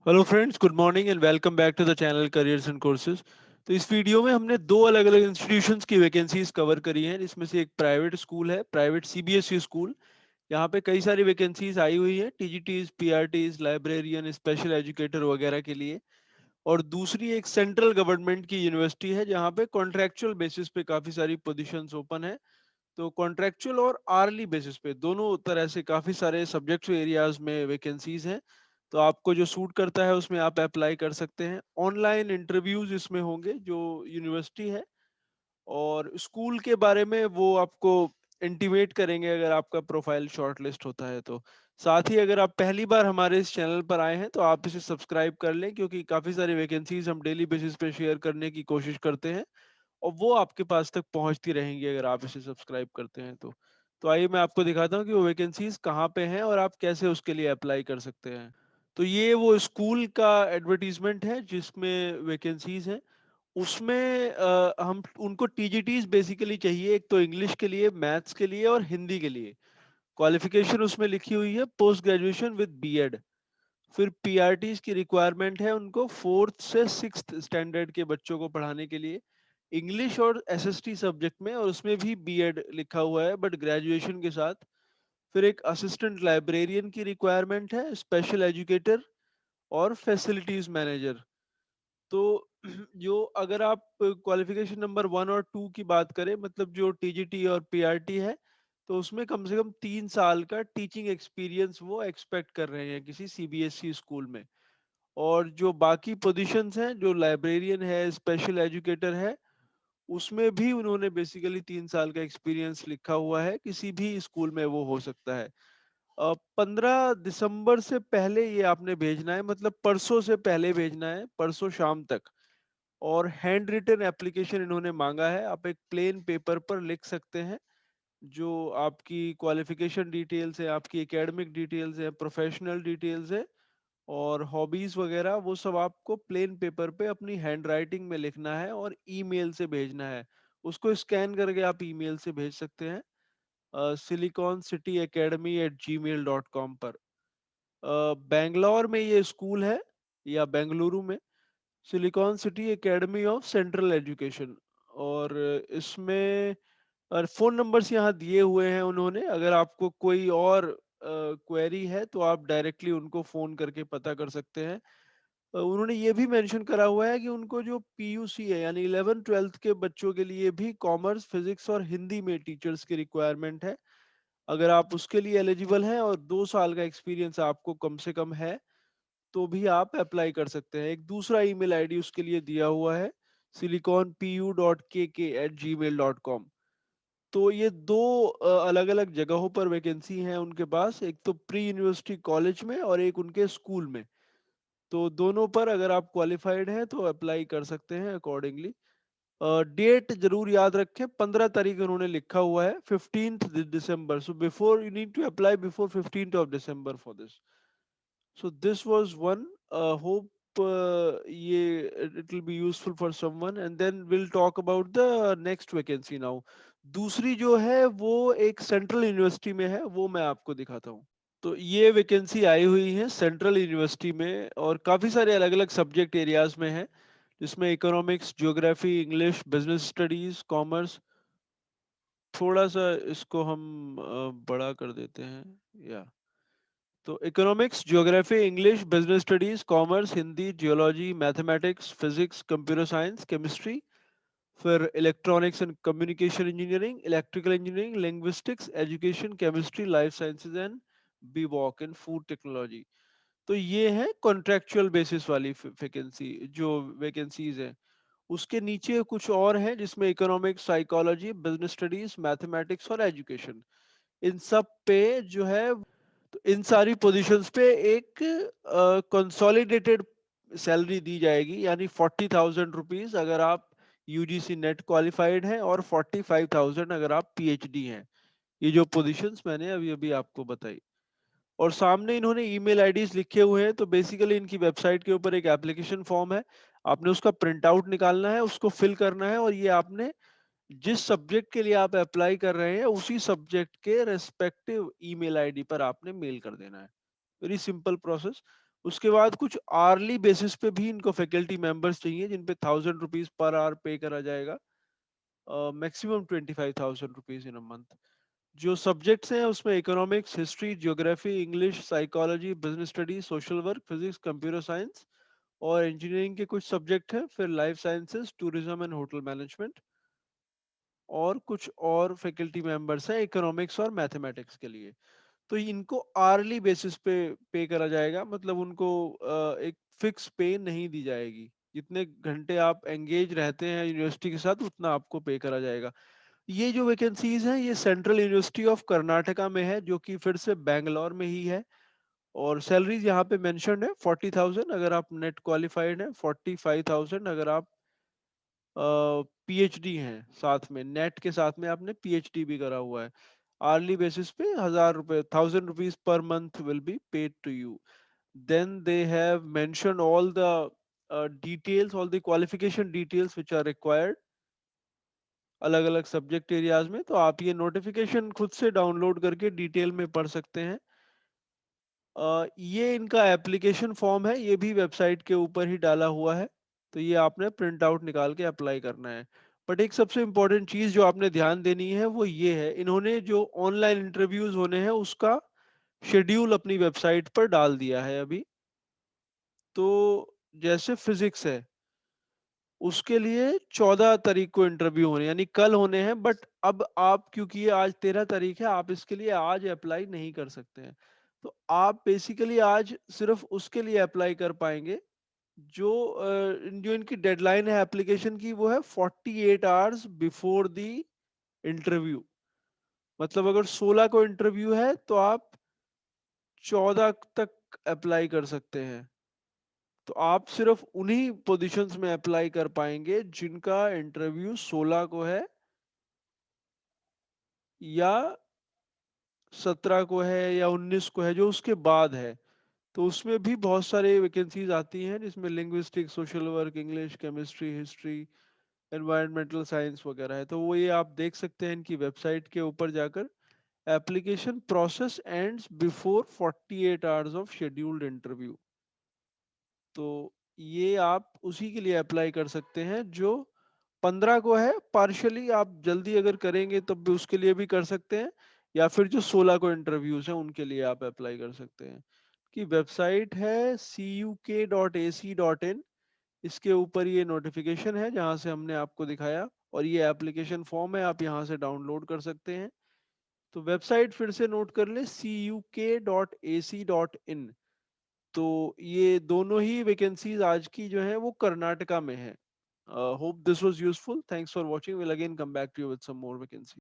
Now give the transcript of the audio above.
Hello friends, good morning and welcome back to the channel careers and courses. तो इस video में हमने दो अलग अलग इंस्टीट्यूशंस की वैकेंसीज कवर करी हैं। इसमें से एक प्राइवेट स्कूल है, प्राइवेट सीबीएसई स्कूल। यहाँ पे कई सारी वैकेंसीज आई हुई है, TGTs, PRTs, librarian, special educator वगैरह के लिए। और दूसरी एक सेंट्रल गवर्नमेंट की यूनिवर्सिटी है जहाँ पे कॉन्ट्रेक्चुअल बेसिस पे काफी सारी पोजीशंस ओपन है। तो कॉन्ट्रेक्चुअल और आर्ली बेसिस पे दोनों तरह से काफी सारे सब्जेक्ट्स एरियाज में वैकेंसीज हैं। तो आपको जो सूट करता है उसमें आप अप्लाई कर सकते हैं। ऑनलाइन इंटरव्यूज इसमें होंगे। जो यूनिवर्सिटी है और स्कूल के बारे में वो आपको इंटीमेट करेंगे अगर आपका प्रोफाइल शॉर्टलिस्ट होता है तो। साथ ही अगर आप पहली बार हमारे इस चैनल पर आए हैं तो आप इसे सब्सक्राइब कर लें, क्योंकि काफ़ी सारी वैकेंसीज हम डेली बेसिस पे शेयर करने की कोशिश करते हैं और वो आपके पास तक पहुंचती रहेंगी अगर आप इसे सब्सक्राइब करते हैं तो आइए मैं आपको दिखाता हूँ कि वो वैकेंसीज कहाँ पे हैं और आप कैसे उसके लिए अप्लाई कर सकते हैं। तो ये वो स्कूल का एडवर्टीजमेंट है जिसमें वैकेंसीज हैं। उसमें हम उनको टीजीटीज बेसिकली चाहिए, एक तो इंग्लिश के लिए, मैथ्स के लिए और हिंदी के लिए। क्वालिफिकेशन उसमें लिखी हुई है पोस्ट ग्रेजुएशन विद बीएड। फिर पीआरटीज की रिक्वायरमेंट है उनको फोर्थ से सिक्स्थ स्टैंडर्ड के बच्चों को पढ़ाने के लिए, इंग्लिश और एसएसटी सब्जेक्ट में, और उसमें भी बीएड लिखा हुआ है बट ग्रेजुएशन के साथ। फिर एक असिस्टेंट लाइब्रेरियन की रिक्वायरमेंट है, स्पेशल एजुकेटर और फैसिलिटीज मैनेजर। तो जो अगर आप क्वालिफिकेशन नंबर 1 और 2 की बात करें, मतलब जो टीजीटी और पीआरटी है, तो उसमें कम से कम 3 साल का टीचिंग एक्सपीरियंस वो एक्सपेक्ट कर रहे हैं किसी सीबीएसई स्कूल में। और जो बाकी पोजीशंस हैं, जो लाइब्रेरियन है, स्पेशल एजुकेटर है, उसमें भी उन्होंने बेसिकली 3 साल का एक्सपीरियंस लिखा हुआ है, किसी भी स्कूल में वो हो सकता है। 15 दिसंबर से पहले ये आपने भेजना है, मतलब परसों से पहले भेजना है, परसों शाम तक। और हैंड रिटन एप्लीकेशन इन्होंने मांगा है, आप एक प्लेन पेपर पर लिख सकते हैं जो आपकी क्वालिफिकेशन डिटेल्स है, आपकी एकेडमिक डिटेल्स है, प्रोफेशनल डिटेल्स है और हॉबीज वगैरह, वो सब आपको प्लेन पेपर पे अपनी हैंड राइटिंग में लिखना है और ईमेल से भेजना है। उसको स्कैन करके आप ईमेल से भेज सकते हैं silicon-city-academy@gmail.com पर। बेंगलोर में ये स्कूल है या बेंगलुरु में, silicon city academy of central education. और इसमें और फोन नंबर्स यहाँ दिए हुए हैं उन्होंने। अगर आपको कोई और क्वेरी है तो आप डायरेक्टली उनको फोन करके पता कर सकते हैं। उन्होंने ये भी मेंशन करा हुआ है कि उनको जो पीयूसी है यानी 11th 12th के बच्चों के लिए भी कॉमर्स, फिजिक्स और हिंदी में टीचर्स की रिक्वायरमेंट है। अगर आप उसके लिए एलिजिबल हैं और 2 साल का एक्सपीरियंस आपको कम से कम है तो भी आप अप्लाई कर सकते हैं। एक दूसरा ईमेल आईडी उसके लिए दिया हुआ है, siliconpu.kk@gmail.com। तो ये दो अलग अलग जगहों पर वैकेंसी हैं उनके पास, एक तो प्री यूनिवर्सिटी कॉलेज में और एक उनके स्कूल में। तो दोनों पर अगर आप क्वालिफाइड हैं तो अप्लाई कर सकते हैं अकॉर्डिंगली। डेट जरूर याद रखें, 15 तारीख उन्होंने लिखा हुआ है, 15th December। So before you need to apply before 15th of December for this. So this was one. Hope ये it will be useful for someone, and then we'll talk about the next vacancy now. दूसरी जो है वो एक central university में है, वो मैं आपको दिखाता हूँ। तो ये वैकेंसी आई हुई है सेंट्रल यूनिवर्सिटी में और काफ़ी सारे अलग अलग सब्जेक्ट एरियाज में है, जिसमें economics, geography, English, business studies, commerce. थोड़ा सा इसको हम बड़ा कर देते हैं या। तो economics, geography, English, business studies, commerce, Hindi, geology, mathematics, physics, computer science, chemistry. फिर electronics and communication engineering, electrical engineering, linguistics, education, chemistry, life sciences and BVoc in food technology. तो ये है कॉन्ट्रेक्चुअल बेसिस वाली वैकेंसी, जो vacancies हैं। उसके नीचे कुछ और हैं जिसमें economics, psychology, business studies, mathematics और एजुकेशन, इन सब पे जो है, तो इन सारी पोजीशंस पे एक कंसोलिडेटेड सैलरी दी जाएगी, यानी 40,000 रुपीज अगर आप यूजीसी नेट क्वालिफाइड हैं और 45,000 अगर आप पीएचडी हैं। ये जो पोजीशंस मैंने अभी अभी आपको बताई। और सामने इन्होंने ईमेल आईडीज लिखे हुए हैं। तो बेसिकली इनकी वेबसाइट के ऊपर एक एप्लीकेशन फॉर्म है, आपने उसका प्रिंट आउट निकालना है, उसको फिल करना है और ये आपने जिस सब्जेक्ट के लिए आप अप्लाई कर रहे हैं उसी सब्जेक्ट के रेस्पेक्टिव ईमेल आईडी पर आपने मेल कर देना है। Very simple process. उसके बाद कुछ आर्ली बेसिस पे भी इनको फैकल्टी मेंबर्स चाहिए जिन पे 1000 रुपीज पर आवर पे करा जाएगा, maximum 25,000 rupees in a month. जो सब्जेक्ट्स हैं उसमें economics, history, geography, English, psychology, business study, social work, physics, computer science और इंजीनियरिंग के कुछ सब्जेक्ट हैं। फिर life sciences, tourism and hotel management और कुछ और फैकल्टी मेंबर्स हैं इकोनॉमिक्स और मैथमेटिक्स के लिए। तो इनको आर्ली बेसिस पे पे करा जाएगा, मतलब उनको एक फिक्स पे नहीं दी जाएगी। जितने घंटे आप एंगेज रहते हैं यूनिवर्सिटी के साथ उतना आपको पे करा जाएगा। ये जो वैकेंसीज हैं ये सेंट्रल यूनिवर्सिटी ऑफ कर्नाटका में है, जो कि फिर से बैंगलोर में ही है। और सैलरीज यहाँ पे मेंशन्ड है 40,000 अगर आप नेट क्वालिफाइड हैं, 45,000 अगर आप पीएचडी हैं, साथ में नेट के साथ में आपने पीएचडी भी करा हुआ है। आर्ली बेसिस पे 1,000 रुपए, 1,000 rupees per month will be paid to you. Then they have mentioned all the details, all the qualification details which are required अलग अलग सब्जेक्ट एरियाज में। तो आप ये नोटिफिकेशन खुद से डाउनलोड करके डिटेल में पढ़ सकते हैं। ये इनका एप्लीकेशन फॉर्म है, ये भी वेबसाइट के ऊपर ही डाला हुआ है। तो ये आपने प्रिंट आउट निकाल के अप्लाई करना है। बट एक सबसे इम्पोर्टेंट चीज जो आपने ध्यान देनी है वो ये है, इन्होंने जो ऑनलाइन इंटरव्यूज होने हैं उसका शेड्यूल अपनी वेबसाइट पर डाल दिया है अभी। तो जैसे फिजिक्स है उसके लिए 14 तारीख को इंटरव्यू होने, यानी कल होने हैं। बट अब आप, क्योंकि ये आज 13 तारीख है, आप इसके लिए आज अप्लाई नहीं कर सकते हैं। तो आप बेसिकली आज सिर्फ उसके लिए अप्लाई कर पाएंगे जो जो इनकी डेडलाइन है एप्लीकेशन की, वो है 48 आवर्स बिफोर द इंटरव्यू। मतलब अगर 16 को इंटरव्यू है तो आप 14 तक अप्लाई कर सकते हैं। तो आप सिर्फ उन्हीं पोजीशंस में अप्लाई कर पाएंगे जिनका इंटरव्यू 16 को है या 17 को है या 19 को है, जो उसके बाद है। तो उसमें भी बहुत सारे वैकेंसीज आती हैं जिसमें linguistics, social work, English, chemistry, history, environmental science वगैरह है। तो वो ये आप देख सकते हैं इनकी वेबसाइट के ऊपर जाकर। Application process ends before 48 hours of scheduled interview. तो ये आप उसी के लिए अप्लाई कर सकते हैं जो 15 को है। पार्शली आप जल्दी अगर करेंगे तब भी उसके लिए भी कर सकते हैं, या फिर जो 16 को इंटरव्यूज हैं उनके लिए आप अप्लाई कर सकते हैं। कि वेबसाइट है cuk.ac.in, इसके ऊपर ये नोटिफिकेशन है जहां से हमने आपको दिखाया, और ये एप्लीकेशन फॉर्म है, आप यहाँ से डाउनलोड कर सकते हैं। तो वेबसाइट फिर से नोट कर ले, cuk.ac.in। तो ये दोनों ही वैकेंसीज आज की जो है वो कर्नाटका में है। Hope this was useful, thanks for watching, will again come back to you with some more vacancy.